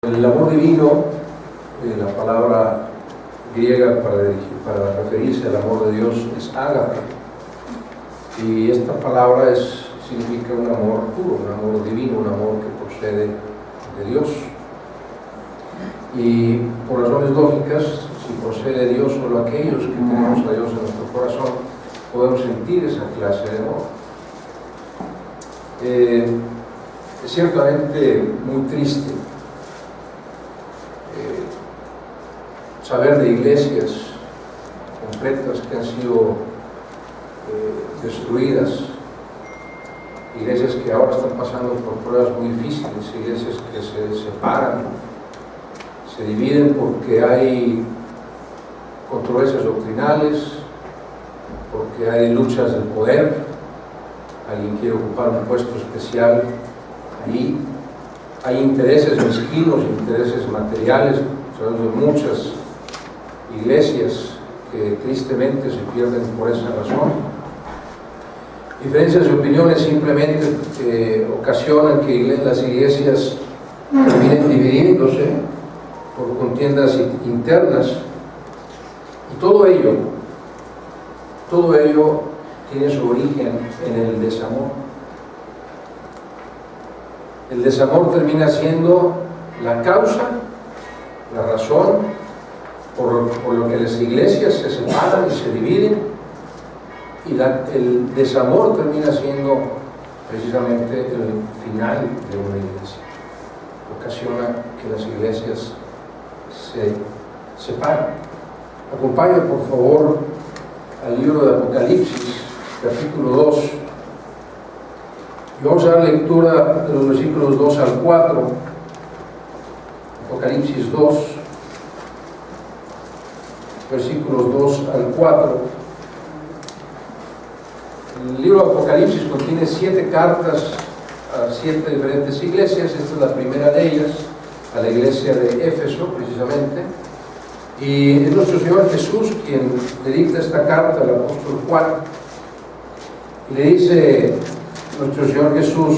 El amor divino, la palabra griega para referirse al amor de Dios es ágape, y esta palabra significa un amor puro, un amor divino, un amor que procede de Dios. Y por razones lógicas, si procede de Dios, solo aquellos que tenemos a Dios en nuestro corazón podemos sentir esa clase de amor. Es ciertamente muy triste saber de iglesias completas que han sido destruidas, iglesias que ahora están pasando por pruebas muy difíciles, iglesias que se separan, se dividen porque hay controversias doctrinales, porque hay luchas del poder, alguien quiere ocupar un puesto especial ahí, hay intereses mezquinos, intereses materiales. Sabemos de muchas iglesias que tristemente se pierden por esa razón. Diferencias de opiniones simplemente ocasionan que las iglesias terminen dividiéndose por contiendas internas, y todo ello tiene su origen en el desamor. El desamor termina siendo la causa, la razón por lo que las iglesias se separan y se dividen, y el desamor termina siendo precisamente el final de una iglesia. Ocasiona que las iglesias se separen. Acompáñame por favor al libro de Apocalipsis, capítulo 2, y vamos a dar lectura de los versículos 2 al 4. Apocalipsis 2, versículos 2 al 4. El libro de Apocalipsis contiene 7 cartas a 7 diferentes iglesias. Esta es la primera de ellas, a la iglesia de Éfeso precisamente, y es nuestro Señor Jesús quien le dicta esta carta al apóstol Juan, y le dice nuestro Señor Jesús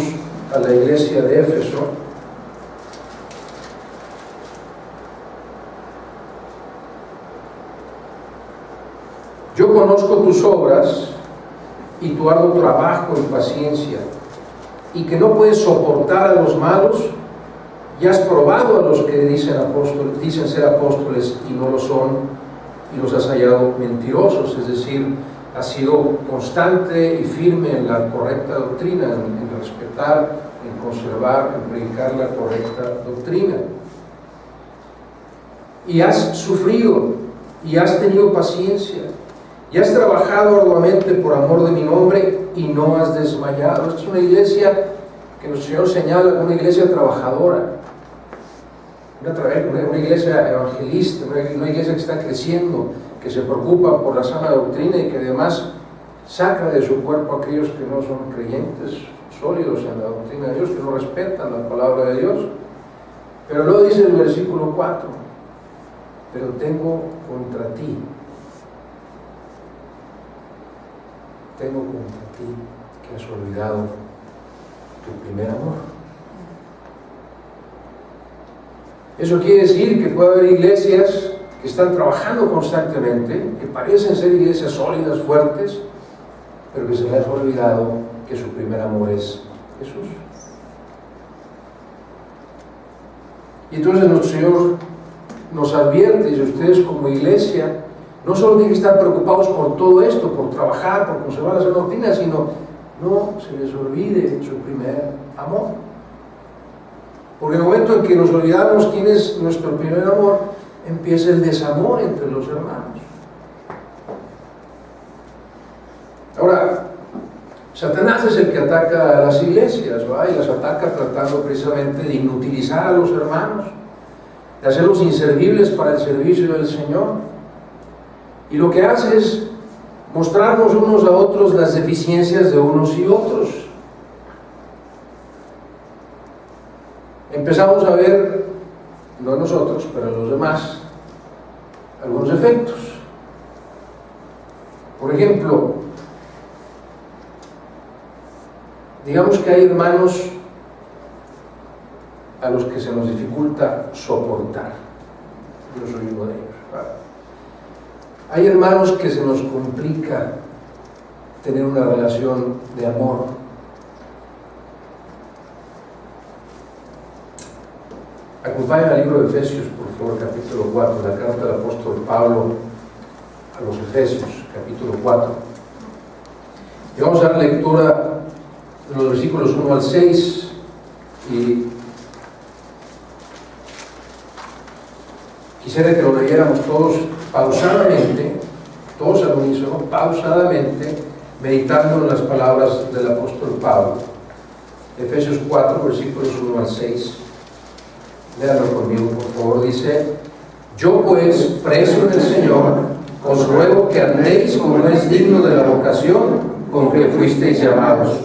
a la iglesia de Éfeso: yo conozco tus obras y tu arduo trabajo y paciencia, y que no puedes soportar a los malos, y has probado a los que dicen ser apóstoles y no lo son, y los has hallado mentirosos. Es decir, has sido constante y firme en la correcta doctrina, en respetar, en conservar, en predicar la correcta doctrina. Y has sufrido, y has tenido paciencia, y has trabajado arduamente por amor de mi nombre, y no has desmayado. Esta es una iglesia que nuestro Señor señala como una iglesia trabajadora, una iglesia evangelista, una iglesia que está creciendo, que se preocupa por la sana doctrina, y que además saca de su cuerpo a aquellos que no son creyentes sólidos en la doctrina de Dios, que no respetan la palabra de Dios. Pero luego dice el versículo 4: pero tengo contra ti que has olvidado tu primer amor. Eso quiere decir que puede haber iglesias que están trabajando constantemente, que parecen ser iglesias sólidas, fuertes, pero que se les ha olvidado que su primer amor es Jesús. Y entonces nuestro Señor nos advierte, y ustedes como iglesia no solo tienen que estar preocupados por todo esto, por trabajar, por conservar la sana doctrina, sino no se les olvide su primer amor. Porque en el momento en que nos olvidamos quién es nuestro primer amor, empieza el desamor entre los hermanos. Ahora, Satanás es el que ataca a las iglesias, ¿verdad? Y las ataca tratando precisamente de inutilizar a los hermanos, de hacerlos inservibles para el servicio del Señor. Y lo que hace es mostrarnos unos a otros las deficiencias de unos y otros. Empezamos a ver, no nosotros, pero los demás, algunos efectos. Por ejemplo, digamos que hay hermanos a los que se nos dificulta soportar. Yo soy uno de ellos. Hay hermanos que se nos complica tener una relación de amor. Acompáñame al libro de Efesios, por favor, capítulo 4, la carta del apóstol Pablo a los Efesios, capítulo 4. Y vamos a dar lectura de los versículos 1 al 6 y quisiera que lo leyéramos todos pausadamente, todos al unísono, pausadamente, meditando en las palabras del apóstol Pablo. Efesios 4, versículos 1 al 6. Léanlo conmigo, por favor. Dice: yo pues, preso en el Señor, os ruego que andéis como es digno de la vocación con que fuisteis llamados,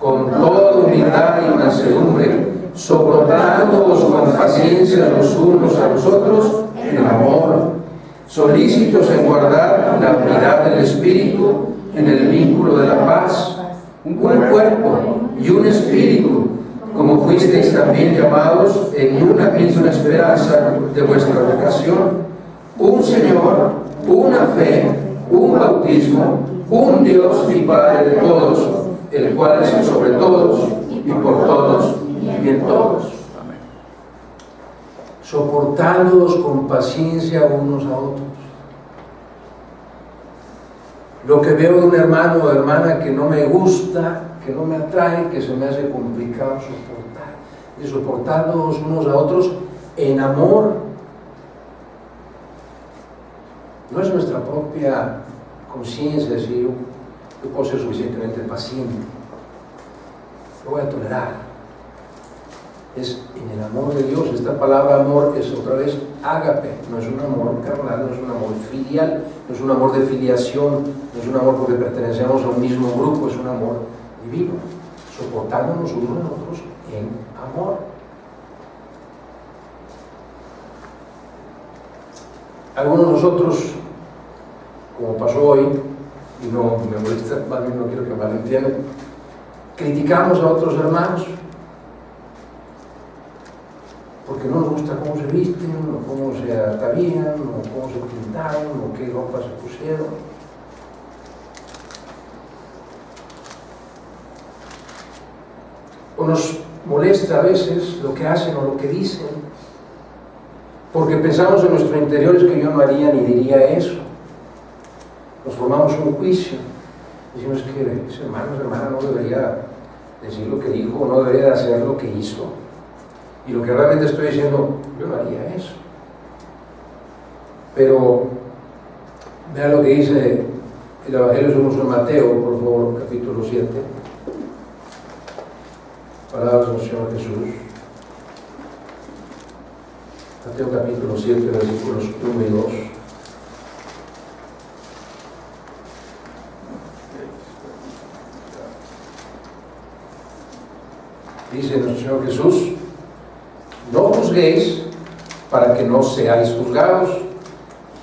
con toda humildad y mansedumbre, soportándoos con paciencia los unos a los otros en amor, solícitos en guardar la unidad del Espíritu en el vínculo de la paz, un cuerpo y un espíritu, como fuisteis también llamados en una misma esperanza de vuestra vocación, un Señor, una fe, un bautismo, un Dios y Padre de todos, el cual es sobre todos y por todos y en todos. Soportándolos con paciencia unos a otros. Lo que veo de un hermano o hermana que no me gusta, que no me atrae, que se me hace complicado soportar. Y soportándonos unos a otros en amor. No es nuestra propia conciencia decir: yo puedo ser suficientemente paciente, lo voy a tolerar. Es en el amor de Dios. Esta palabra amor es otra vez ágape, no es un amor carnal, no es un amor filial, no es un amor de filiación, no es un amor porque pertenecemos a un mismo grupo, es un amor divino, soportándonos unos a otros en amor. Algunos de nosotros, como pasó hoy, y no me molesta, más bien no quiero que me malentiendan, criticamos a otros hermanos porque no nos gusta cómo se visten, o cómo se atavían, o cómo se pintaron, o qué ropa se pusieron. O nos molesta a veces lo que hacen o lo que dicen, porque pensamos en nuestro interior es que yo no haría ni diría eso. Nos formamos un juicio, decimos que ese hermano o hermana no debería decir lo que dijo, o no debería hacer lo que hizo. Y lo que realmente estoy diciendo, yo no haría eso. Pero vean lo que dice el Evangelio según San Mateo, por favor, capítulo 7. Palabras del Señor Jesús. Mateo capítulo 7, versículos 1 y 2. Dice nuestro Señor Jesús: no juzguéis para que no seáis juzgados,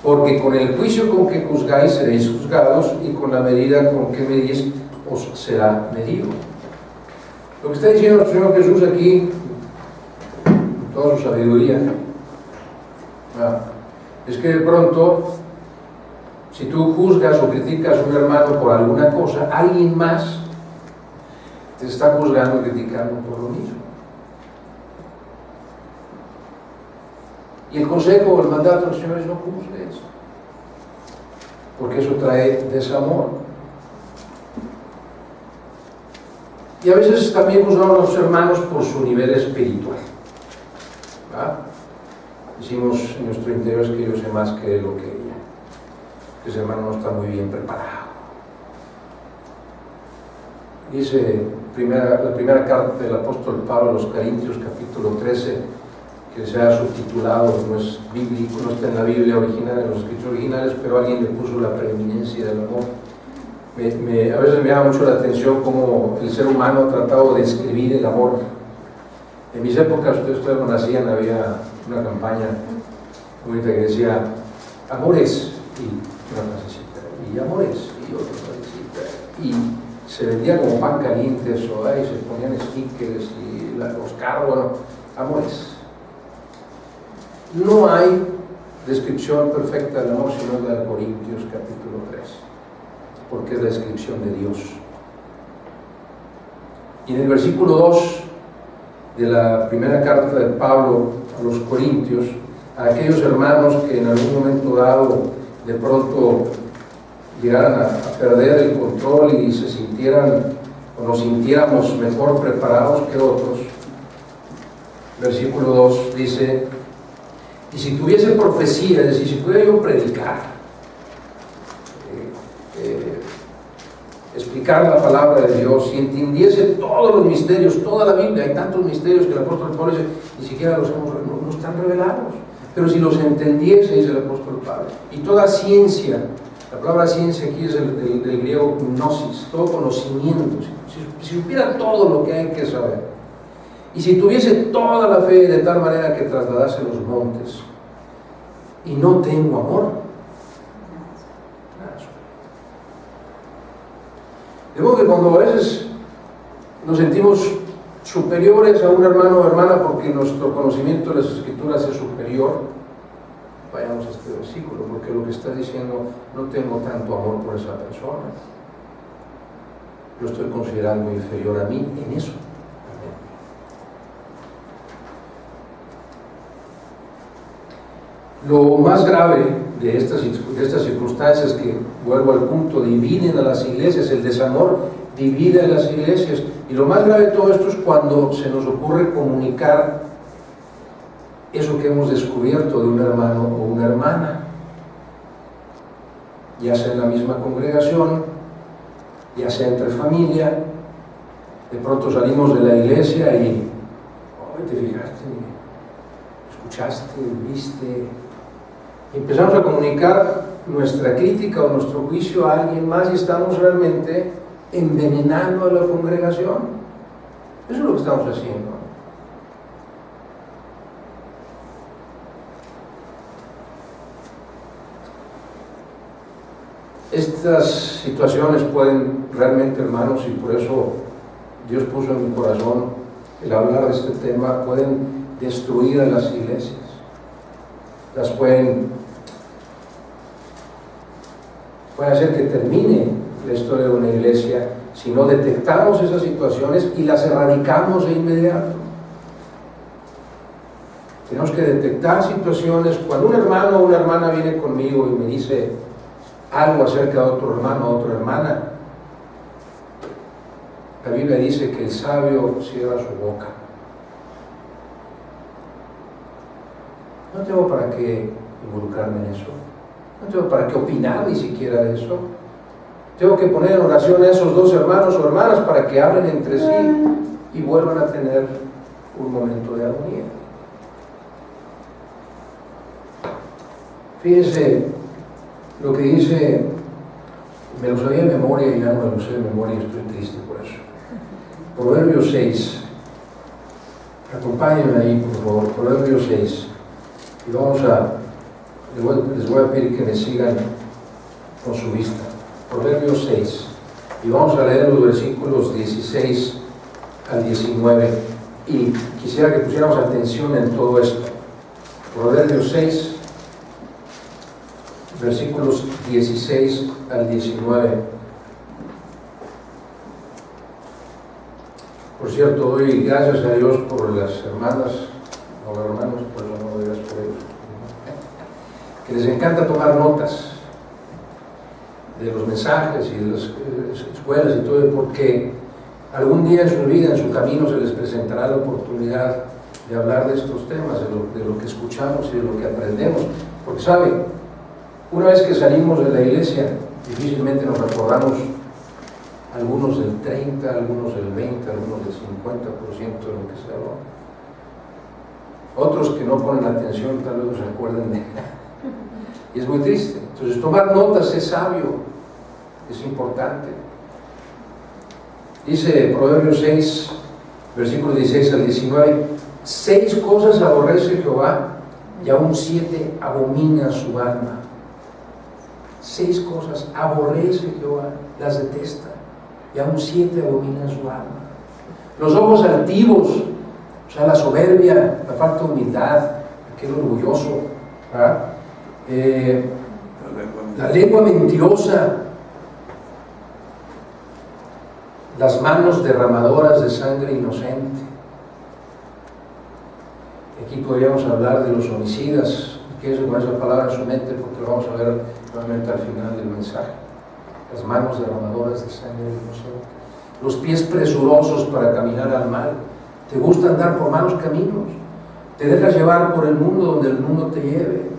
porque con el juicio con que juzgáis seréis juzgados, y con la medida con que medís os será medido. Lo que está diciendo el Señor Jesús aquí, con toda su sabiduría, es que de pronto, si tú juzgas o criticas a un hermano por alguna cosa, alguien más te está juzgando y criticando por lo mismo. Y el consejo o el mandato del Señor es: no juzgues, porque eso trae desamor. Y a veces también juzgamos a los hermanos por su nivel espiritual. Decimos en nuestro interior: es que yo sé más que lo que ella, que ese hermano no está muy bien preparado. Dice la primera carta del apóstol Pablo a los Corintios, capítulo 13, que se ha subtitulado, no es bíblico, no está en la Biblia original, en los escritos originales, pero alguien le puso la preeminencia del amor. A veces me llama mucho la atención cómo el ser humano ha tratado de describir el amor. En mis épocas, ustedes cuando nacían, había una campaña muy bonita que decía: amores, y una frasecita, y amores, y otra frasecita, y se vendía como pan caliente eso, y se ponían stickers y los carros, bueno, amores. No hay descripción perfecta del amor sino la de Corintios capítulo 3, porque es la descripción de Dios. Y en el versículo 2 de la primera carta de Pablo a los Corintios, a aquellos hermanos que en algún momento dado de pronto llegaran a perder el control y se sintieran o nos sintiéramos mejor preparados que otros, versículo 2 dice: y si tuviese profecía, es decir, si pudiera yo predicar, explicar la palabra de Dios, si entendiese todos los misterios, toda la Biblia, hay tantos misterios que el apóstol Pablo dice, ni siquiera no están revelados, pero si los entendiese, dice el apóstol Pablo, y toda ciencia, la palabra ciencia aquí es del griego gnosis, todo conocimiento, si supiera todo lo que hay que saber, y si tuviese toda la fe de tal manera que trasladase los montes, y no tengo amor, de modo que cuando a veces nos sentimos superiores a un hermano o hermana porque nuestro conocimiento de las Escrituras es superior, vayamos a este versículo, porque lo que está diciendo, no tengo tanto amor por esa persona, yo estoy considerando inferior a mí en eso. Lo más grave de estas circunstancias, que vuelvo al punto, dividen a las iglesias, el desamor divide a las iglesias, y lo más grave de todo esto es cuando se nos ocurre comunicar eso que hemos descubierto de un hermano o una hermana, ya sea en la misma congregación, ya sea entre familia. De pronto salimos de la iglesia y te fijaste, escuchaste, viste, y empezamos a comunicar nuestra crítica o nuestro juicio a alguien más y estamos realmente envenenando a la congregación. Eso es lo que estamos haciendo. Estas situaciones pueden realmente, hermanos, y por eso Dios puso en mi corazón el hablar de este tema, pueden destruir a las iglesias. Las pueden hacer que termine la historia de una iglesia si no detectamos esas situaciones y las erradicamos de inmediato. Tenemos que detectar situaciones. Cuando un hermano o una hermana viene conmigo y me dice algo acerca de otro hermano o otra hermana, la Biblia dice que el sabio cierra su boca. No tengo para qué involucrarme en eso. No tengo para qué opinar ni siquiera de eso. Tengo que poner en oración a esos dos hermanos o hermanas para que hablen entre sí y vuelvan a tener un momento de armonía. Fíjense lo que dice, me lo sabía de memoria y ya no me lo sé de memoria y estoy triste por eso. Proverbios 6. Acompáñenme ahí, por favor. Proverbios 6. Y les voy a pedir que me sigan con su vista. Proverbios 6. Y vamos a leer los versículos 16 al 19. Y quisiera que pusiéramos atención en todo esto. Proverbios 6, versículos 16 al 19. Por cierto, doy gracias a Dios por las hermanas, o hermanos, pues no doy gracias por ellos, que les encanta tomar notas de los mensajes y de las escuelas y todo, porque algún día en su vida, en su camino, se les presentará la oportunidad de hablar de estos temas, de lo que escuchamos y de lo que aprendemos. Porque sabe, una vez que salimos de la iglesia, difícilmente nos recordamos algunos del 30, algunos del 20, algunos del 50% de lo que se habló. Otros que no ponen atención tal vez no se acuerden de nada. Y es muy triste. Entonces tomar notas es sabio, es importante. Dice Proverbios 6, versículos 16 al 19, 6 cosas aborrece Jehová y aún 7 abomina su alma. 6 cosas aborrece Jehová, las detesta, y aún 7 abomina su alma. Los ojos altivos sea, la soberbia, la falta de humildad, aquel orgulloso, ¿verdad? La lengua mentirosa, las manos derramadoras de sangre inocente. Aquí podríamos hablar de los homicidas, y quédese con esa palabra en su mente porque lo vamos a ver nuevamente al final del mensaje. Las manos derramadoras de sangre inocente, los pies presurosos para caminar al mal. Te gusta andar por malos caminos, te dejas llevar por el mundo donde el mundo te lleve.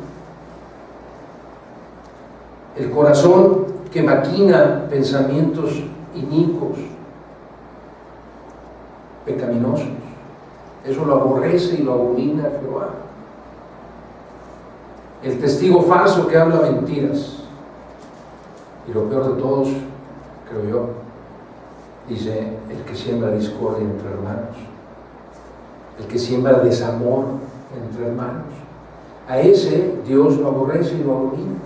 El corazón que maquina pensamientos inicuos, pecaminosos, eso lo aborrece y lo abomina Jehová. El testigo falso que habla mentiras, y lo peor de todos, creo yo, dice el que siembra discordia entre hermanos, el que siembra desamor entre hermanos, a ese Dios lo aborrece y lo abomina.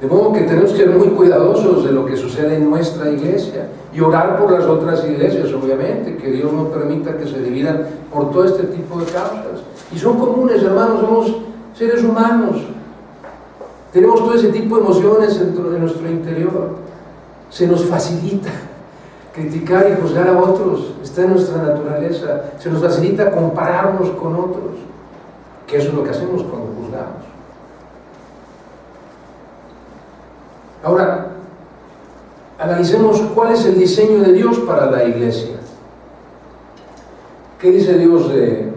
De modo que tenemos que ser muy cuidadosos de lo que sucede en nuestra iglesia y orar por las otras iglesias, obviamente, que Dios no permita que se dividan por todo este tipo de causas. Y son comunes, hermanos, somos seres humanos. Tenemos todo ese tipo de emociones dentro de nuestro interior. Se nos facilita criticar y juzgar a otros, está en nuestra naturaleza. Se nos facilita compararnos con otros, que eso es lo que hacemos cuando juzgamos. Ahora, analicemos cuál es el diseño de Dios para la iglesia. ¿Qué dice Dios de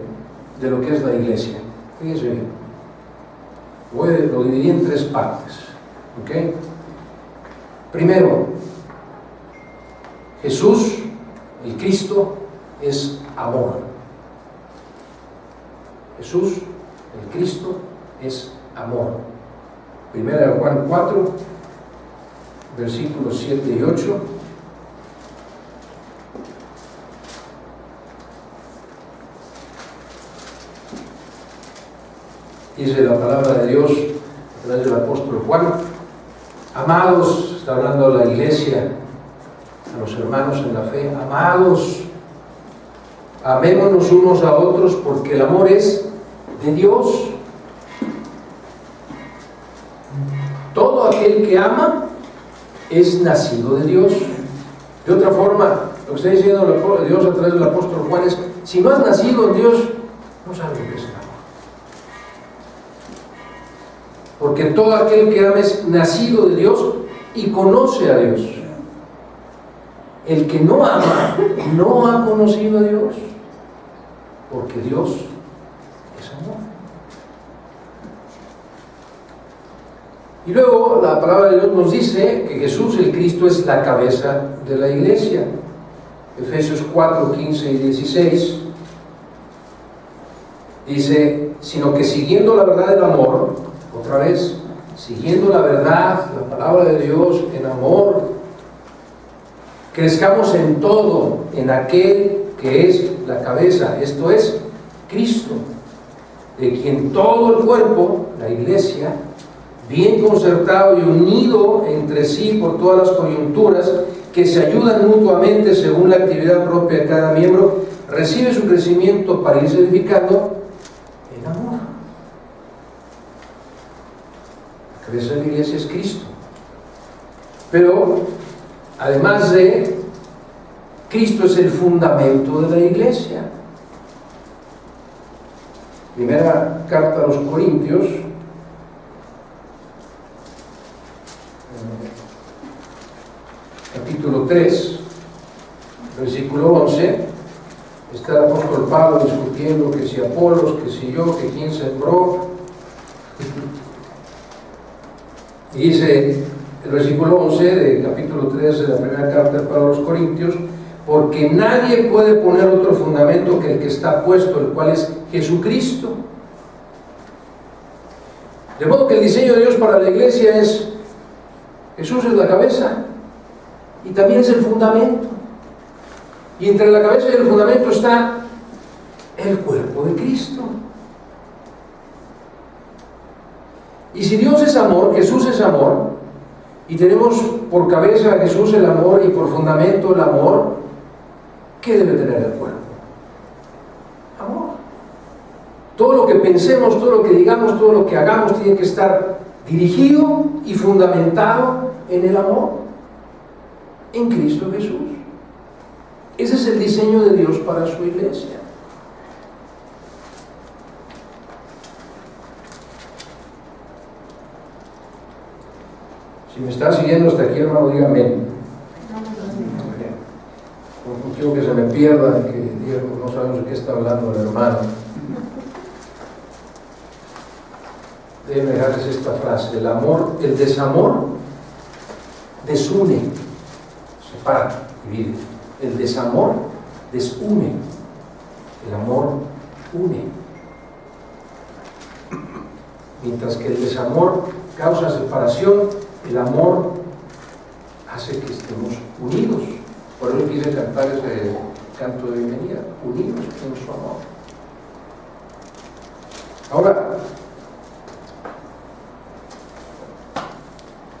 lo que es la iglesia? Fíjense bien. Lo dividí en tres partes. ¿Ok? Primero, Jesús, el Cristo, es amor. Jesús, el Cristo, es amor. Primera de Juan 4, versículos 7 y 8. Dice la palabra de Dios a través del apóstol Juan: amados, está hablando a la iglesia, a los hermanos en la fe, amados, amémonos unos a otros porque el amor es de Dios. Todo aquel que ama es nacido de Dios. De otra forma, lo que está diciendo Dios a través del apóstol Juan es: si no has nacido en Dios, no sabes lo que es el amor. Porque todo aquel que ama es nacido de Dios y conoce a Dios. El que no ama no ha conocido a Dios, porque Dios es amor. Y luego la palabra de Dios nos dice que Jesús, el Cristo, es la cabeza de la iglesia. Efesios 4, 15 y 16 dice: sino que siguiendo la verdad del amor, otra vez, siguiendo la verdad, la palabra de Dios en amor, crezcamos en todo, en aquel que es la cabeza, esto es, Cristo, de quien todo el cuerpo, la iglesia, bien concertado y unido entre sí por todas las coyunturas, que se ayudan mutuamente según la actividad propia de cada miembro, recibe su crecimiento para irse edificando en amor. La cabeza de la iglesia es Cristo. Pero, además de Cristo, es el fundamento de la iglesia. Primera carta a los Corintios, capítulo 3, versículo 11, está el apóstol Pablo discutiendo que si Apolos, que si yo, que quién sembró. Y dice el versículo 11 del capítulo 3 de la primera carta de Pablo a los Corintios: porque nadie puede poner otro fundamento que el que está puesto, el cual es Jesucristo. De modo que el diseño de Dios para la iglesia es: Jesús es la cabeza y también es el fundamento, y entre la cabeza y el fundamento está el cuerpo de Cristo. Y si Dios es amor, Jesús es amor, y tenemos por cabeza a Jesús el amor y por fundamento el amor, ¿qué debe tener el cuerpo? Amor. Todo lo que pensemos, todo lo que digamos, todo lo que hagamos tiene que estar dirigido y fundamentado en el amor, en Cristo Jesús. Ese es el diseño de Dios para su iglesia. Si me está siguiendo hasta aquí, hermano, dígame. No quiero que se me pierda, que diga, no sabemos de qué está hablando el hermano. Déjenme dejarles esta frase: el amor, el desamor desune, separa, divide. El desamor desune, el amor une. Mientras que el desamor causa separación, el amor hace que estemos unidos. Por eso quise cantar ese canto de bienvenida, unidos en su amor. Ahora,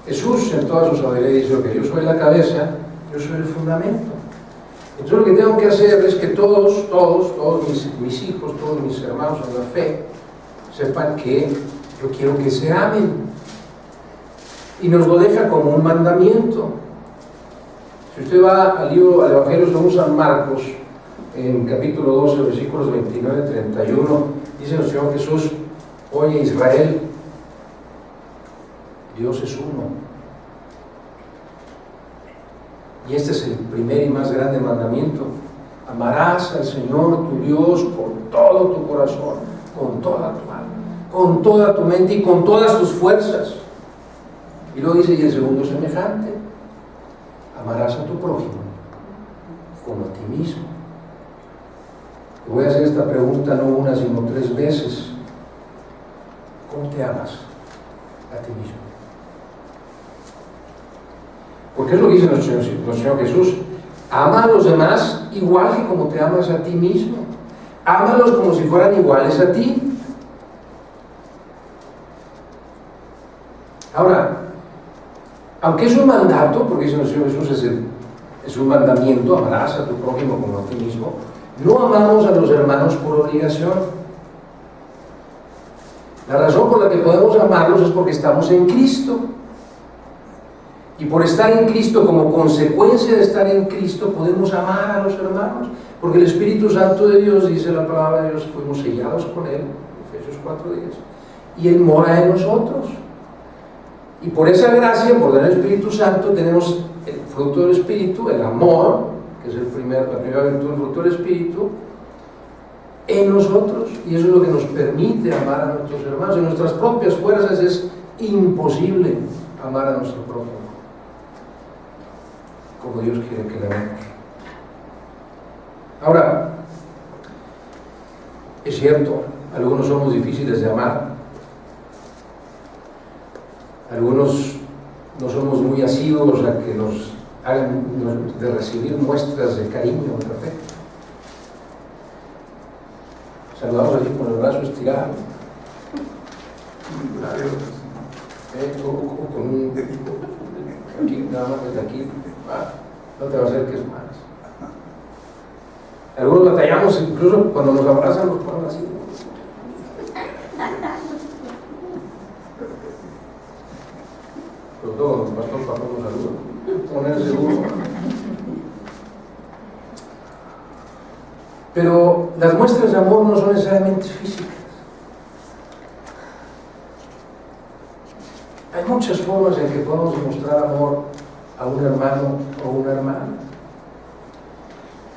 Jesús en toda su sabiduría dice que yo soy la cabeza, yo soy el fundamento. Entonces lo que tengo que hacer es que todos mis hijos, todos mis hermanos en la fe, sepan que yo quiero que se amen. Y nos lo deja como un mandamiento. Si usted va al Evangelio según San Marcos, en capítulo 12, versículos 29 y 31, dice el Señor Jesús: oye Israel, Dios es uno. Y este es el primer y más grande mandamiento: amarás al Señor tu Dios con todo tu corazón, con toda tu alma, con toda tu mente y con todas tus fuerzas. Y luego dice, y el segundo es semejante: amarás a tu prójimo como a ti mismo. Te voy a hacer esta pregunta no una sino 3 veces: ¿cómo te amas a ti mismo? Porque es lo que dice nuestro Señor Jesús: ama a los demás igual que como te amas a ti mismo. Ámalos como si fueran iguales a ti. Ahora, aunque es un mandato, porque dice nuestro Señor Jesús, es un mandamiento: amarás a tu prójimo como a ti mismo, no amamos a los hermanos por obligación. La razón por la que podemos amarlos es porque estamos en Cristo. Y por estar en Cristo, como consecuencia de estar en Cristo, podemos amar a los hermanos. Porque el Espíritu Santo de Dios, dice la palabra de Dios, fuimos sellados con Él, Efesios 4:10, y Él mora en nosotros. Y por esa gracia, por el Espíritu Santo, tenemos el fruto del Espíritu, el amor, que es la primera virtud del fruto del Espíritu, en nosotros. Y eso es lo que nos permite amar a nuestros hermanos. En nuestras propias fuerzas es imposible amar a nuestro prójimo como Dios quiere que le amemos. Ahora, es cierto, algunos somos difíciles de amar, algunos no somos muy asiduos a que nos hagan de recibir muestras de cariño o de afecto. Saludamos así con el brazo estirado, o con un dedito aquí, nada más desde aquí. No te va a hacer que es más. Algunos batallamos, incluso cuando nos abrazan nos ponen así. Sobre todo el pastor Pablo nos saluda, ponerse seguro. Pero las muestras de amor no son necesariamente físicas. Hay muchas formas en que podemos demostrar amor a un hermano o una hermana.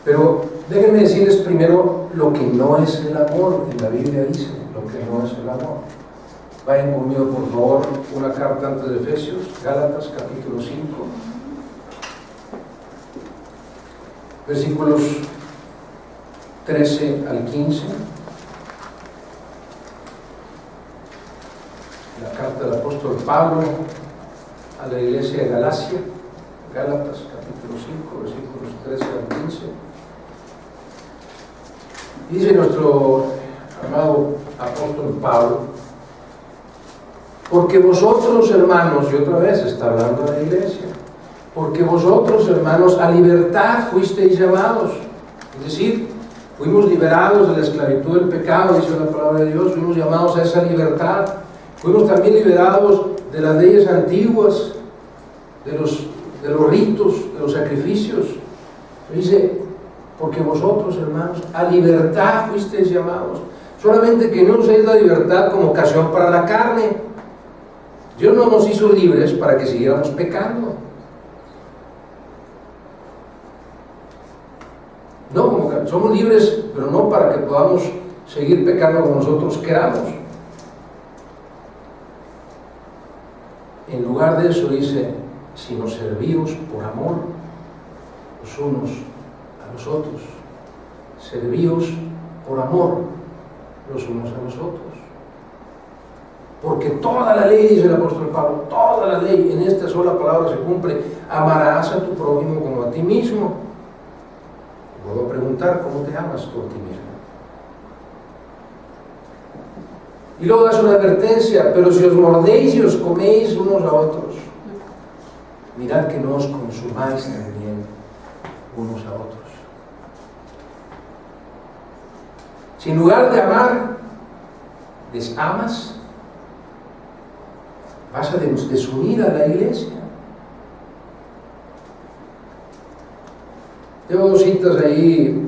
Pero déjenme decirles primero lo que no es el amor. En la Biblia dice lo que no es el amor. Vayan conmigo, por favor, una carta antes de Efesios, Gálatas, capítulo 5, versículos 13 al 15. La carta del apóstol Pablo a la iglesia de Galacia, Gálatas, capítulo 5, versículos 13 al 15. Dice nuestro amado apóstol Pablo: porque vosotros, hermanos, y otra vez está hablando a la iglesia, porque vosotros, hermanos, a libertad fuisteis llamados, Es decir, fuimos liberados de la esclavitud del pecado, dice la palabra de Dios, fuimos llamados a esa libertad. Fuimos también liberados de las leyes antiguas, de los ritos, de los sacrificios. Dice, porque vosotros, hermanos, a libertad fuisteis llamados. Solamente que no uséis la libertad como ocasión para la carne. Dios no nos hizo libres para que siguiéramos pecando. No, como que somos libres, pero no para que podamos seguir pecando como nosotros queramos. En lugar de eso dice, sino servíos por amor los unos a los otros. Servíos por amor los unos a los otros. Porque toda la ley, dice el apóstol Pablo, toda la ley en esta sola palabra se cumple. Amarás a tu prójimo como a ti mismo. Puedo preguntar, ¿cómo te amas tú a ti mismo? Y luego das una advertencia, pero si os mordéis y os coméis unos a otros, mirad que no os consumáis también unos a otros. Si en lugar de amar, desamas, vas a desunir a la iglesia. Tengo dos citas ahí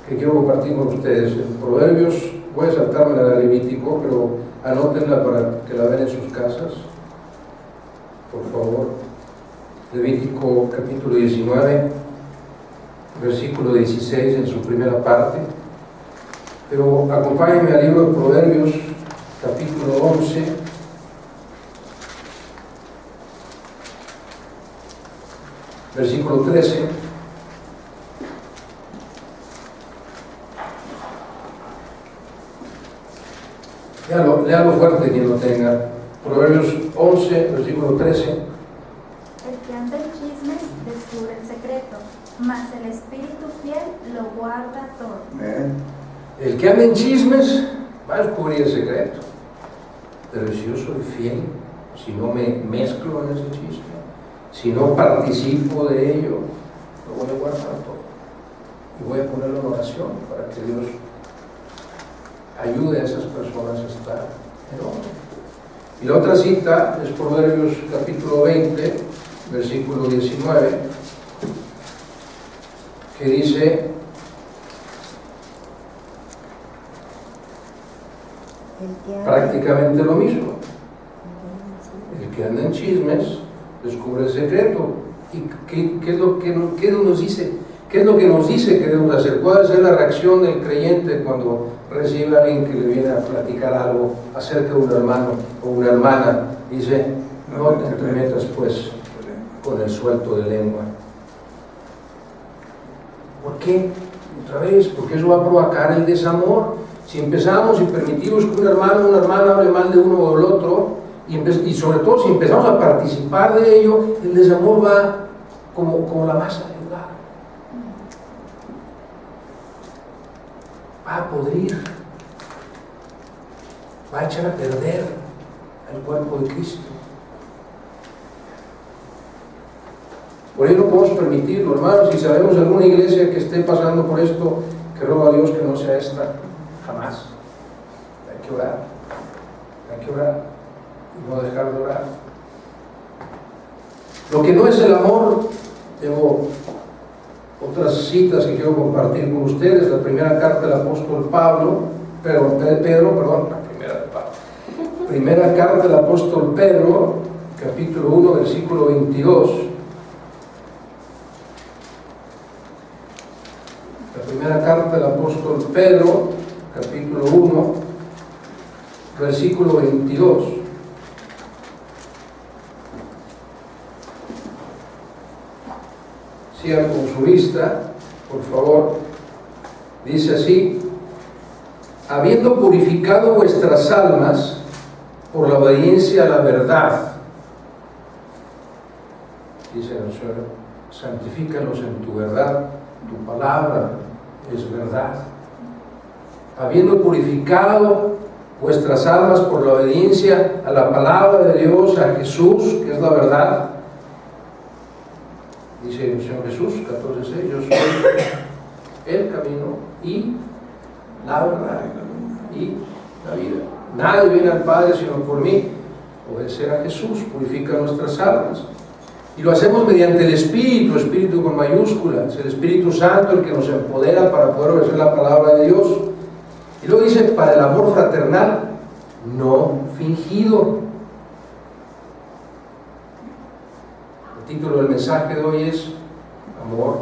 que quiero compartir con ustedes. En Proverbios, voy a saltarme la de Levítico, pero anótenla para que la vean en sus casas, por favor. Levítico capítulo 19, versículo 16 en su primera parte. Pero acompáñenme al libro de Proverbios, capítulo 11, versículo 13. Léalo fuerte quien lo tenga. Proverbios 11, versículo 13. El que anda en chismes descubre el secreto, mas el espíritu fiel lo guarda todo. El que anda en chismes va a descubrir el secreto. Pero si yo soy fiel, si no me mezclo en ese chisme, si no participo de ello, lo voy a guardar todo. Y voy a ponerlo en oración para que Dios ayude a esas personas a estar en orden. Y la otra cita es Proverbios capítulo 20, versículo 19, que dice: prácticamente lo mismo. El que anda en chismes descubre el secreto. ¿Y qué es lo que nos dice? ¿Qué es lo que nos dice que debemos hacer? ¿Cuál es la reacción del creyente cuando recibe a alguien que le viene a platicar algo acerca de un hermano o una hermana? Dice, no te entremetas pues con el suelto de lengua. ¿Por qué? Otra vez, porque eso va a provocar el desamor. Si empezamos y permitimos que un hermano o una hermana hable mal de uno o del otro, y sobre todo si empezamos a participar de ello, el desamor va como la masa de hogar. Va a podrir, va a echar a perder el cuerpo de Cristo. Por ello no podemos permitirlo, hermanos. Si sabemos de alguna iglesia que esté pasando por esto, que ruego a Dios que no sea esta, jamás. Hay que orar, y no dejar de orar. Lo que no es el amor, tengo otras citas que quiero compartir con ustedes. La primera carta del apóstol Pedro, la primera de Pablo. Primera carta del apóstol Pedro, capítulo 1, versículo 22. La primera carta del apóstol Pedro, capítulo 1, versículo 22. Sigan con su vista, por favor. Dice así: habiendo purificado vuestras almas por la obediencia a la verdad, dice el Señor, santifícalos en tu verdad, tu palabra es verdad. Habiendo purificado vuestras almas por la obediencia a la palabra de Dios, a Jesús, que es la verdad. Dice el Señor Jesús, 14:6, yo soy el camino y la verdad y la vida. Nadie viene al Padre sino por mí. Obedecer a Jesús purifica nuestras almas. Y lo hacemos mediante el Espíritu, Espíritu con mayúsculas, el Espíritu Santo el que nos empodera para poder obedecer la palabra de Dios. Y luego dice, para el amor fraternal, no fingido. El título del mensaje de hoy es amor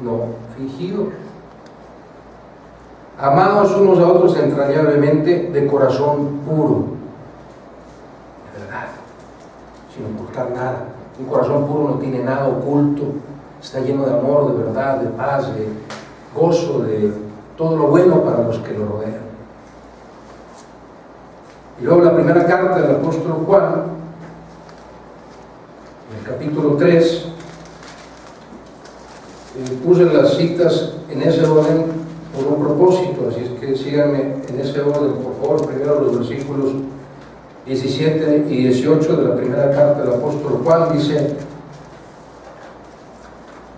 no fingido. Amados unos a otros entrañablemente de corazón puro, de verdad, sin ocultar nada. Un corazón puro no tiene nada oculto, está lleno de amor, de verdad, de paz, de gozo, de todo lo bueno para los que lo rodean. Y luego la primera carta del apóstol Juan, en el capítulo 3, puse las citas en ese orden por un propósito, así es que síganme en ese orden, por favor. Primero los versículos 17 y 18 de la primera carta del apóstol Juan. Dice: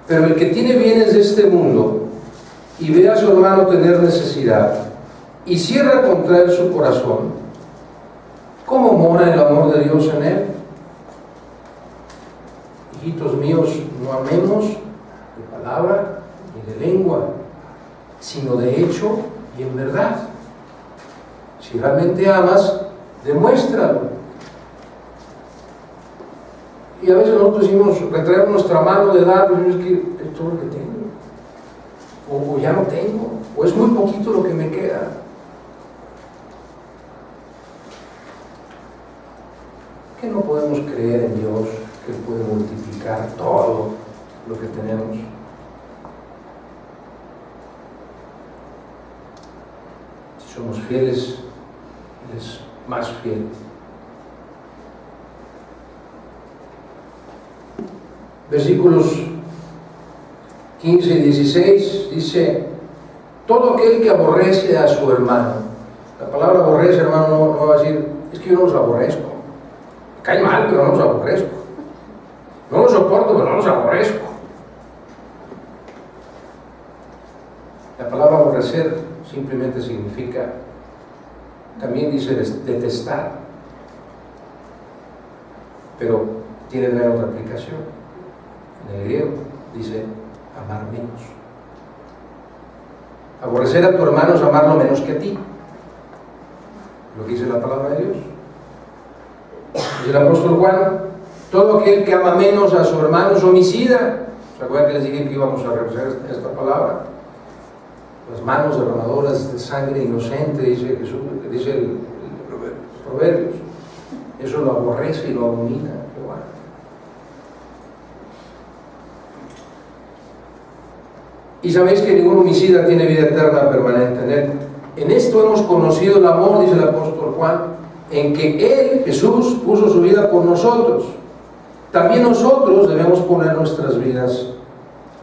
pero el que tiene bienes de este mundo y ve a su hermano tener necesidad y cierra contra él su corazón, ¿cómo mora el amor de Dios en él? Hijitos míos, no amemos de palabra ni de lengua, sino de hecho y en verdad. Si realmente amas, demuéstralo. Y a veces nosotros decimos, retraemos nuestra mano de dar, pues es que es todo lo que tengo, o ya no tengo, o es muy poquito lo que me queda. ¿Qué no podemos creer en Dios que puede multiplicar todo lo que tenemos? Si somos fieles, Él es más fiel. Versículos 15 y 16 dice: todo aquel que aborrece a su hermano. La palabra aborrece, hermano, no va a decir, es que yo no los aborrezco. Me cae mal, pero no los aborrezco. No los soporto, pero no los aborrezco. La palabra aborrecer simplemente significa, también dice detestar, pero tiene también otra aplicación. En el griego dice amar menos. Aborrecer a tu hermano es amarlo menos que a ti, lo que dice la palabra de Dios. Dice el apóstol Juan: todo aquel que ama menos a su hermano es homicida. ¿Se acuerdan que les dije que íbamos a revisar esta palabra? Las manos derramadoras de sangre inocente, dice Jesús, dice el Proverbios. Eso lo aborrece y lo abomina Jehová. Y sabéis que ningún homicida tiene vida eterna permanente en él. En esto hemos conocido el amor, dice el apóstol Juan, en que Él, Jesús, puso su vida por nosotros. También nosotros debemos poner nuestras vidas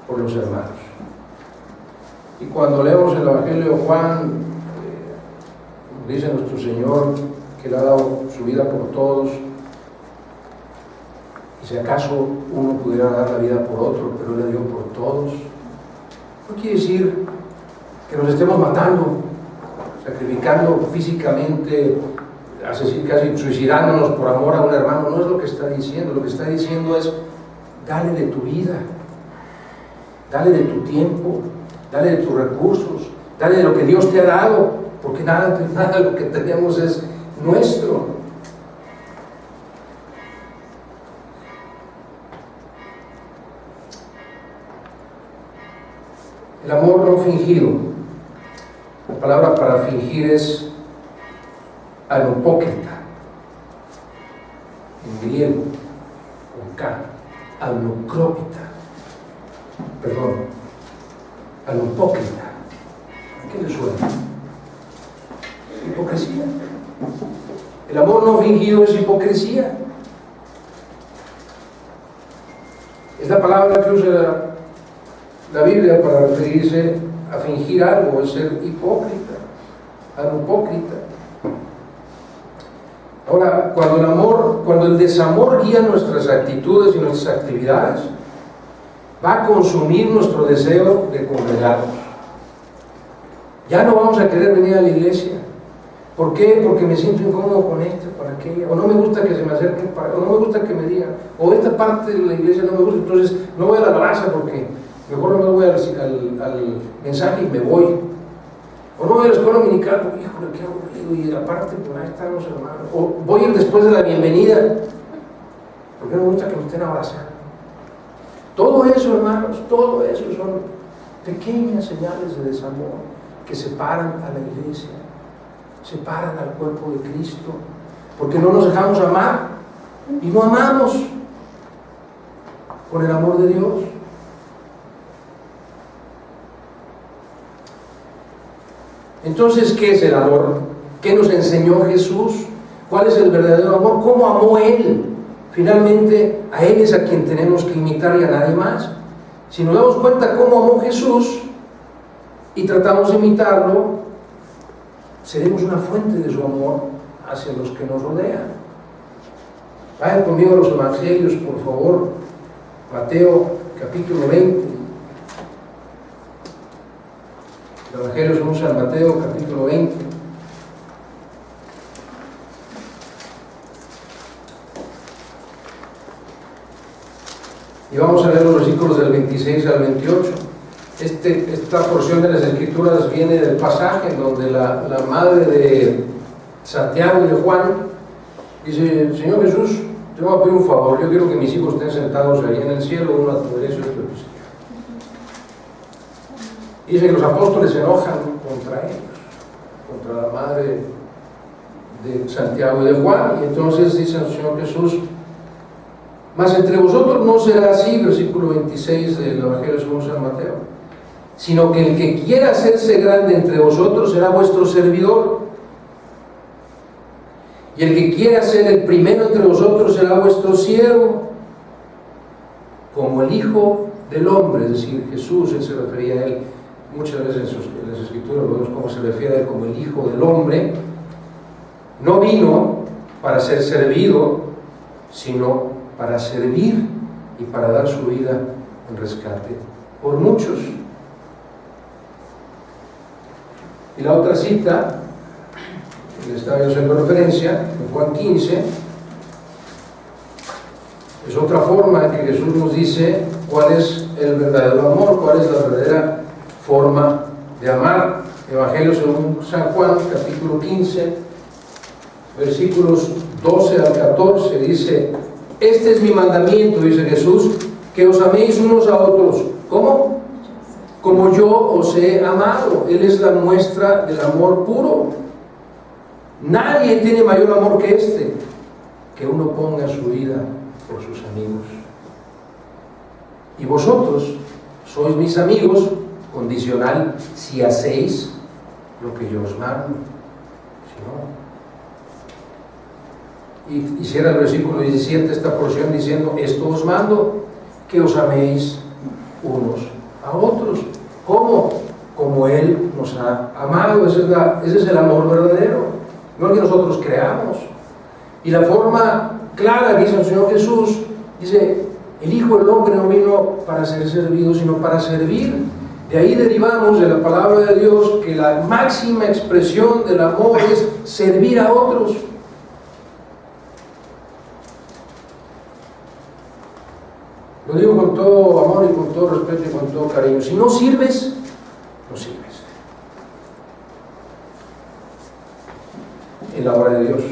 por los hermanos. Y cuando leemos el Evangelio de Juan, dice nuestro Señor que Él ha dado su vida por todos. Y si acaso uno pudiera dar la vida por otro, pero Él la dio por todos. No quiere decir que nos estemos matando, sacrificando físicamente, casi suicidándonos por amor a un hermano. No es lo que está diciendo. Lo que está diciendo es: dale de tu vida, dale de tu tiempo, dale de tus recursos, dale de lo que Dios te ha dado, porque nada de lo que tenemos es nuestro. El amor no fingido. La palabra para fingir es anupócrita, en griego, con K, anupócrita, anupócrita. ¿A qué le suena? Hipocresía. El amor no fingido es hipocresía. Es la palabra que usa la Biblia para referirse a fingir algo, es ser hipócrita, anupócrita. Ahora, cuando el desamor guía nuestras actitudes y nuestras actividades, va a consumir nuestro deseo de congregarnos. Ya no vamos a querer venir a la iglesia. ¿Por qué? Porque me siento incómodo con esto, para aquella, o no me gusta que se me acerquen, o no me gusta que me digan, o esta parte de la iglesia no me gusta, entonces no voy a la alabanza porque mejor no me voy al mensaje y me voy. O no voy a la escuela dominical porque, híjole, qué aburrido, y aparte, pues ahí están los hermanos. O voy a ir después de la bienvenida, porque no me gusta que me estén abrazando. Todo eso, hermanos, todo eso son pequeñas señales de desamor que separan a la iglesia, separan al cuerpo de Cristo, porque no nos dejamos amar y no amamos con el amor de Dios. Entonces, ¿qué es el amor? ¿Qué nos enseñó Jesús? ¿Cuál es el verdadero amor? ¿Cómo amó Él? Finalmente, a Él es a quien tenemos que imitar y a nadie más. Si nos damos cuenta cómo amó Jesús y tratamos de imitarlo, seremos una fuente de su amor hacia los que nos rodean. Vayan conmigo a los evangelios, por favor. Mateo capítulo 20. El evangelio según San Mateo capítulo 20. Y vamos a leer los versículos del 26 al 28. Esta porción de las Escrituras viene del pasaje en donde la madre de Santiago y de Juan dice: Señor Jesús, te voy a pedir un favor, yo quiero que mis hijos estén sentados ahí en el cielo, uno a tu derecha y otro a tu izquierda. Dice que los apóstoles se enojan contra ellos, contra la madre de Santiago y de Juan, y entonces dice el Señor Jesús: mas entre vosotros no será así, versículo 26 del Evangelio según San Mateo, sino que el que quiera hacerse grande entre vosotros será vuestro servidor, y el que quiera ser el primero entre vosotros será vuestro siervo, como el Hijo del Hombre, es decir, Jesús. Él se refería a Él muchas veces en las Escrituras, lo vemos cómo se refiere a Él como el Hijo del Hombre. No vino para ser servido, sino para servir y para dar su vida en rescate por muchos. Y la otra cita, que le estaba haciendo referencia, en Juan 15, es otra forma en que Jesús nos dice cuál es el verdadero amor, cuál es la verdadera forma de amar. Evangelio según San Juan, capítulo 15, versículos 12 al 14, dice: este es mi mandamiento, dice Jesús, que os améis unos a otros. ¿Cómo? Como yo os he amado. Él es la muestra del amor puro. Nadie tiene mayor amor que este, que uno ponga su vida por sus amigos. Y vosotros sois mis amigos, condicional, si hacéis lo que yo os mando. Si no. Y cierra el versículo 17 esta porción diciendo: esto os mando, que os améis unos a otros. ¿Cómo? Como Él nos ha amado. Ese es el amor verdadero, no el que nosotros creamos. Y la forma clara, dice el Señor Jesús, dice: el Hijo del Hombre no vino para ser servido, sino para servir. De ahí derivamos de la palabra de Dios que la máxima expresión del amor es servir a otros. Lo digo con todo amor y con todo respeto y con todo cariño. Si no sirves, no sirves en la obra de Dios.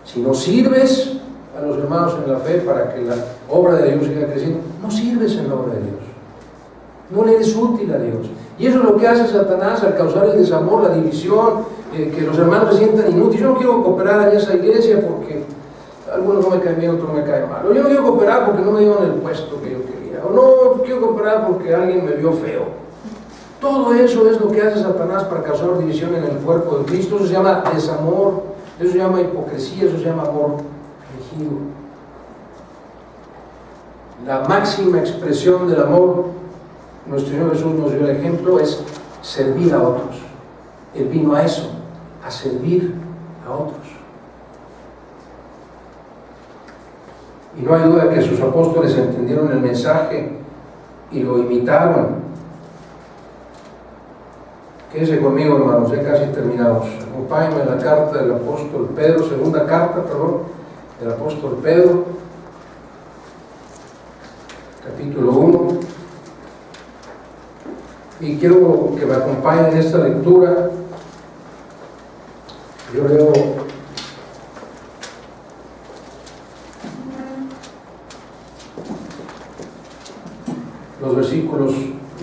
Si no sirves a los hermanos en la fe para que la obra de Dios siga creciendo, no sirves en la obra de Dios. No le eres útil a Dios. Y eso es lo que hace Satanás al causar el desamor, la división, que los hermanos se sientan inútiles. Yo no quiero cooperar en esa iglesia porque algunos no me caen bien, otros me caen mal. O yo no quiero cooperar porque no me dieron el puesto que yo quería. O no quiero cooperar porque alguien me vio feo. Todo eso es lo que hace Satanás para causar división en el cuerpo de Cristo. Eso se llama desamor, eso se llama hipocresía, eso se llama amor fingido. La máxima expresión del amor, nuestro Señor Jesús nos dio el ejemplo, es servir a otros. Él vino a eso, a servir a otros. Y no hay duda que sus apóstoles entendieron el mensaje y lo imitaron. Quédense conmigo, hermanos, ya casi terminamos. Acompáñenme en la carta del apóstol Pedro, segunda carta, del apóstol Pedro, capítulo 1. Y quiero que me acompañen en esta lectura. Yo leo los versículos,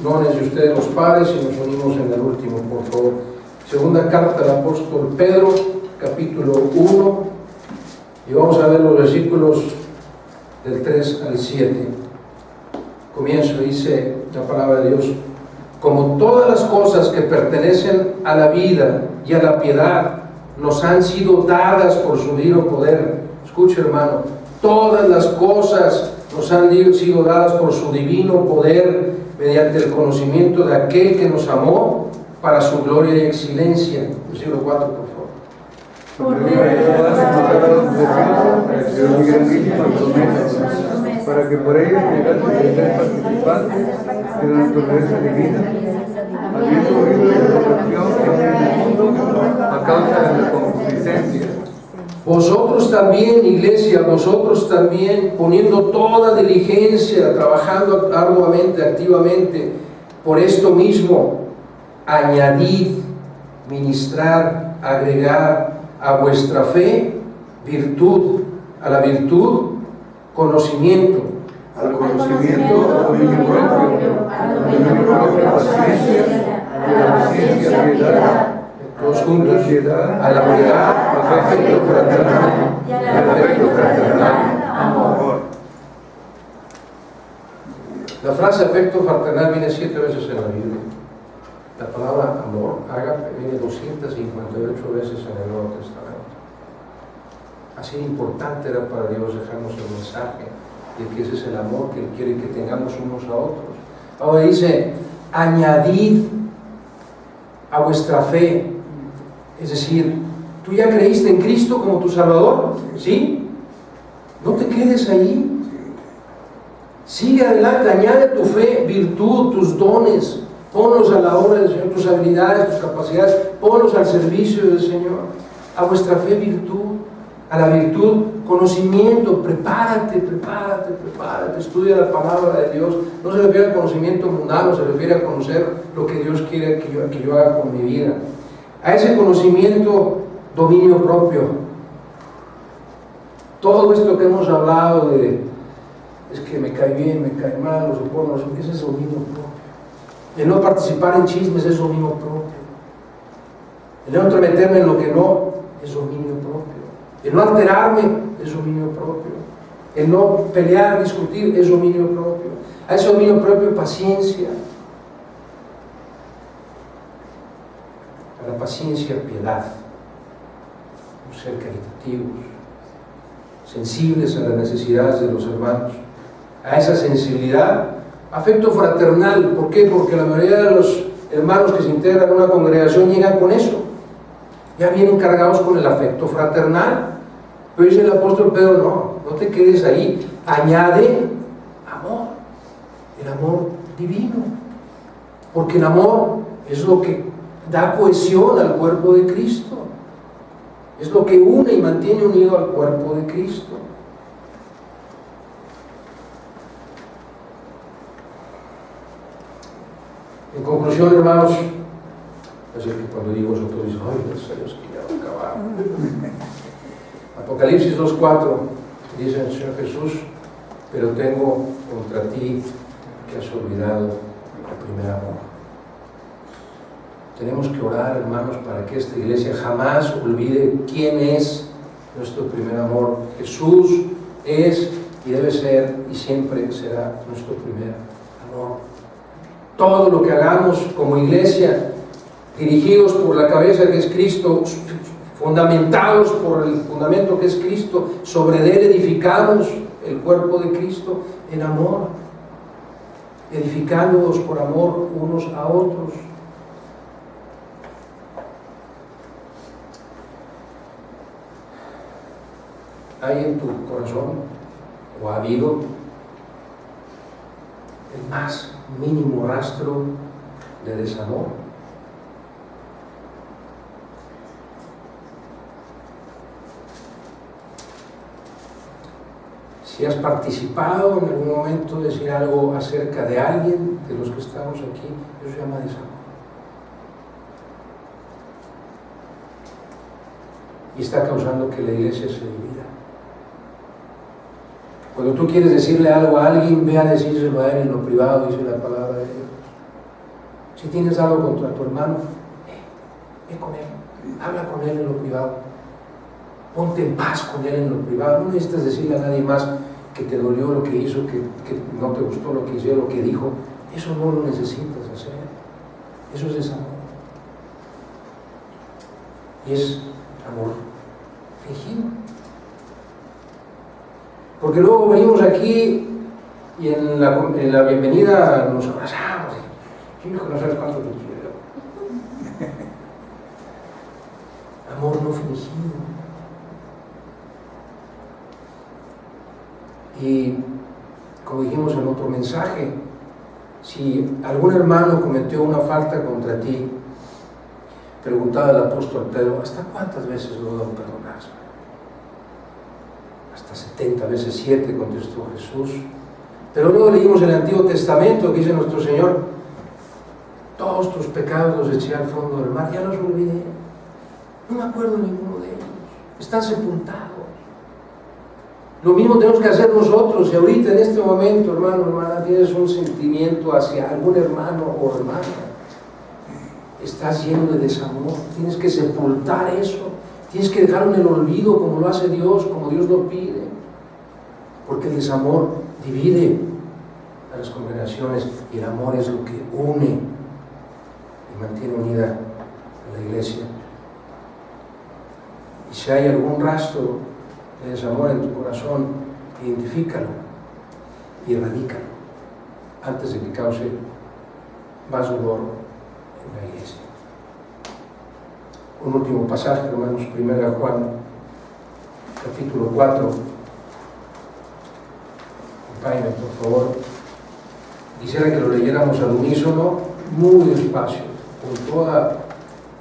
no si ustedes los pares, y nos unimos en el último, por favor. Segunda carta del apóstol Pedro, capítulo 1, y vamos a ver los versículos del 3 al 7. Comienzo, dice la palabra de Dios: como todas las cosas que pertenecen a la vida y a la piedad nos han sido dadas por su divino poder. Escuche, hermano, todas las cosas nos han sido dadas por su divino poder, mediante el conocimiento de aquel que nos amó para su gloria y excelencia. Versículo 4, por favor. Para que por ellos llegase a ser participantes de la naturaleza divina, habiendo oído de la corrupción que hay en el mundo a causa de la concupiscencia. Vosotros también, iglesia, vosotros también, poniendo toda diligencia, trabajando arduamente, activamente, por esto mismo, añadid, ministrar, agregar a vuestra fe virtud, a la virtud, conocimiento, Al conocimiento, dominio propio, paciencia, a la paciencia, piedad, todos juntos, a la piedad, afecto fraternal, amor. La frase afecto fraternal viene 7 veces en la Biblia. La palabra amor, ágape, viene 258 veces en el Nuevo Testamento. Así de importante era para Dios dejarnos el mensaje de que ese es el amor que Él quiere que tengamos unos a otros. Ahora dice, añadid a vuestra fe. Es decir, ¿tú ya creíste en Cristo como tu Salvador? ¿Sí? No te quedes ahí. Sigue adelante, añade a tu fe virtud, tus dones, ponlos a la obra del Señor, tus habilidades, tus capacidades, ponlos al servicio del Señor. A vuestra fe virtud, a la virtud conocimiento, prepárate, estudia la palabra de Dios. No se refiere al conocimiento mundano, se refiere a conocer lo que Dios quiere que yo haga con mi vida. A ese conocimiento, dominio propio. Todo esto que hemos hablado de es que me cae bien, me cae mal, lo supongo, ese es dominio propio. El no participar en chismes es dominio propio. El no entremeterme en lo que no es dominio propio. El no alterarme es dominio propio. El no pelear, discutir es dominio propio. A ese dominio propio, paciencia. A la paciencia, piedad. Ser caritativos, sensibles a las necesidades de los hermanos. A esa sensibilidad, afecto fraternal. ¿Por qué? Porque la mayoría de los hermanos que se integran en una congregación llegan con eso. Ya vienen cargados con el afecto fraternal. Pero dice el apóstol Pedro, no te quedes ahí. Añade amor. El amor divino. Porque el amor es lo que da cohesión al cuerpo de Cristo. Es lo que une y mantiene unido al cuerpo de Cristo. En conclusión, hermanos, así que cuando digo eso, todos dicen, ay, gracias a Dios que ya va a acabar. Apocalipsis 2:4 dice el Señor Jesús, pero tengo contra ti que has olvidado el primer amor. Tenemos que orar, hermanos, para que esta iglesia jamás olvide quién es nuestro primer amor. Jesús es y debe ser y siempre será nuestro primer amor. Todo lo que hagamos como iglesia, dirigidos por la cabeza que es Cristo, fundamentados por el fundamento que es Cristo, sobre él edificamos el cuerpo de Cristo en amor, edificándonos por amor unos a otros. ¿Hay en tu corazón o ha habido el más mínimo rastro de desamor? si has participado en algún momento de decir algo acerca de alguien de los que estamos aquí, eso se llama desamor. Y está causando que la iglesia se divida. Cuando tú quieres decirle algo a alguien, ve a decírselo a él en lo privado, dice la palabra de Dios. Si tienes algo contra tu hermano, ve con él, habla con él en lo privado, ponte en paz con él en lo privado. No necesitas decirle a nadie más que te dolió lo que hizo, que no te gustó lo que hizo, lo que dijo. Eso no lo necesitas hacer. Eso es desamor. Y es amor fingido. Porque luego venimos aquí y en la bienvenida nos abrazamos. Hijo, no sabes cuánto te quiero. Amor no fingido. Y como dijimos en otro mensaje, si algún hermano cometió una falta contra ti, preguntaba el apóstol Pedro, ¿hasta cuántas veces lo debo perdonar? Hasta 70 veces 7, contestó Jesús. Pero luego leímos en el Antiguo Testamento que dice nuestro Señor, todos tus pecados los eché al fondo del mar, ya los olvidé, no me acuerdo de ninguno de ellos, están sepultados. Lo mismo tenemos que hacer nosotros. Si ahorita en este momento, hermano, hermana, tienes un sentimiento hacia algún hermano o hermana, estás lleno de desamor, tienes que sepultar eso, tienes que dejarlo en el olvido como lo hace Dios, como Dios lo pide, porque el desamor divide a las congregaciones y el amor es lo que une y mantiene unida a la iglesia. Y si hay algún rastro de desamor en tu corazón, identifícalo y erradícalo antes de que cause más dolor en la iglesia. Un último pasaje, hermanos, 1 Juan, capítulo 4. Acompáñenme, por favor. Quisiera que lo leyéramos al unísono, muy despacio, con toda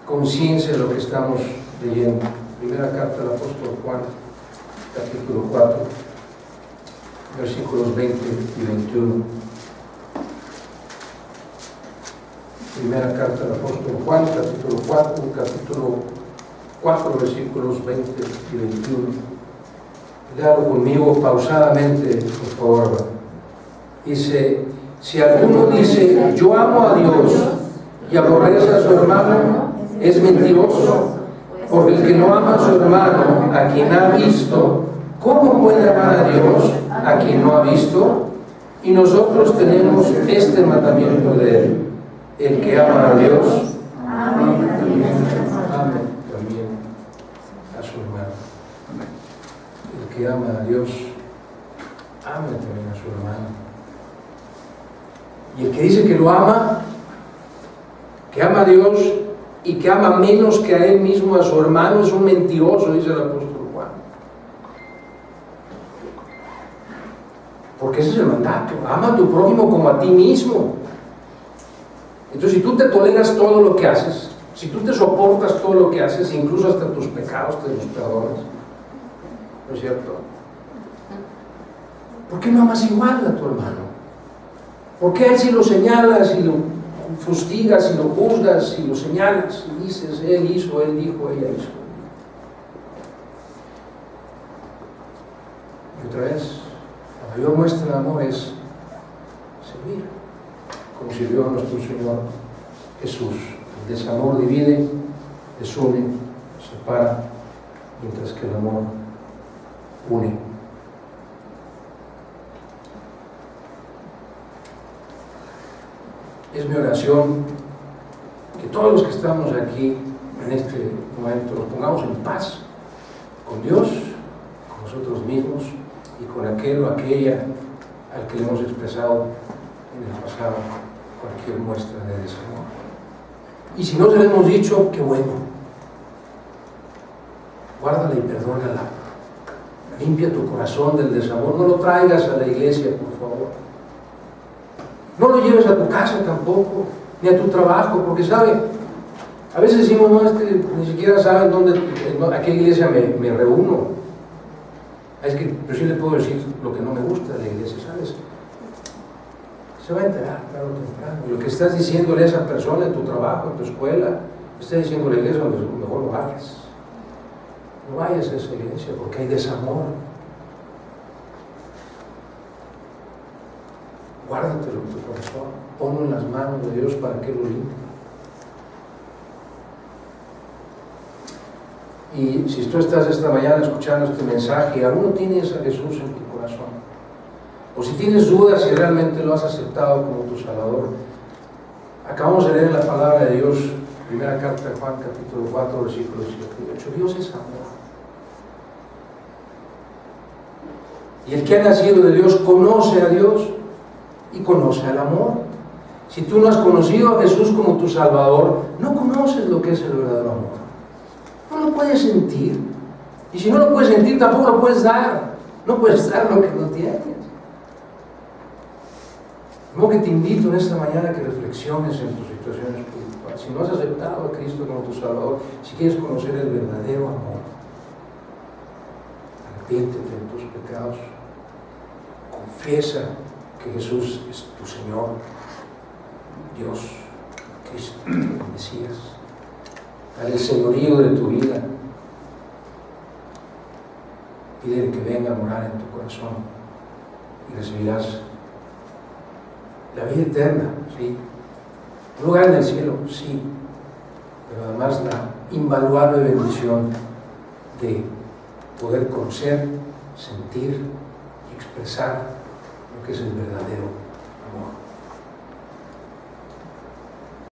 conciencia de lo que estamos leyendo. Primera carta del apóstol Juan, capítulo 4, versículos 20 y 21. Primera carta del apóstol Juan, capítulo 4, versículos 20 y 21. Léalo conmigo pausadamente, por favor. Dice, si alguno dice, yo amo a Dios y aborrece a su hermano, es mentiroso. Porque el que no ama a su hermano, a quien ha visto, ¿cómo puede amar a Dios, a quien no ha visto? Y nosotros tenemos este mandamiento de él: el que ama a Dios, ame también a su hermano. El que ama a Dios, ame también a su hermano. Y el que dice que lo ama, que ama a Dios y que ama menos que a él mismo, a su hermano, es un mentiroso, dice el apóstol Juan. Porque ese es el mandato: ama a tu prójimo como a ti mismo. Entonces, si tú te toleras todo lo que haces, si tú te soportas todo lo que haces, incluso hasta tus pecados te los perdonas, ¿no es cierto? ¿Por qué no amas igual a tu hermano? ¿Por qué a él si lo señalas y lo fustigas y lo juzgas y lo señalas y dices, él hizo, él dijo, ella hizo? Y otra vez, la mayor muestra de amor es servir, como sirvió a nuestro Señor Jesús. El desamor divide, desune, separa, mientras que el amor une. Es mi oración que todos los que estamos aquí en este momento nos pongamos en paz con Dios, con nosotros mismos y con aquel o aquella al que le hemos expresado en el pasado cualquier muestra de desamor. Y si no se le hemos dicho, qué bueno. Guárdala y perdónala. Limpia tu corazón del desamor. No lo traigas a la iglesia, por favor. No lo lleves a tu casa tampoco, ni a tu trabajo, porque sabe, a veces decimos, no, ni siquiera saben a qué iglesia me reúno. Es que, pero sí le puedo decir lo que no me gusta de la iglesia, ¿sabes? Se va a enterar tarde o temprano. Y lo que estás diciéndole a esa persona en tu trabajo, en tu escuela, estás diciendo a la iglesia, mejor no vayas. No vayas a esa iglesia porque hay desamor. Guárdatelo en tu corazón, ponlo en las manos de Dios para que lo limpie. Y si tú estás esta mañana escuchando este mensaje y aún no tienes a Jesús en tu corazón, o si tienes dudas si realmente lo has aceptado como tu Salvador, acabamos de leer la palabra de Dios, primera carta de Juan, capítulo 4, versículos 7 y 8. Dios es amor. Y el que ha nacido de Dios conoce a Dios y conoce al amor. Si tú no has conocido a Jesús como tu Salvador, no conoces lo que es el verdadero amor. No lo puedes sentir. Y si no lo puedes sentir, tampoco lo puedes dar. No puedes dar lo que no tienes. Luego que te invito en esta mañana a que reflexiones en tu situación espiritual. Si no has aceptado a Cristo como tu Salvador, si quieres conocer el verdadero amor, arrepiéntete de tus pecados, confiesa que Jesús es tu Señor, Dios, Cristo, el Mesías. Dale el señorío de tu vida. Pídele que venga a morar en tu corazón y recibirás la vida eterna, sí. Un lugar en el cielo, sí. Pero además la invaluable bendición de poder conocer, sentir y expresar lo que es el verdadero amor.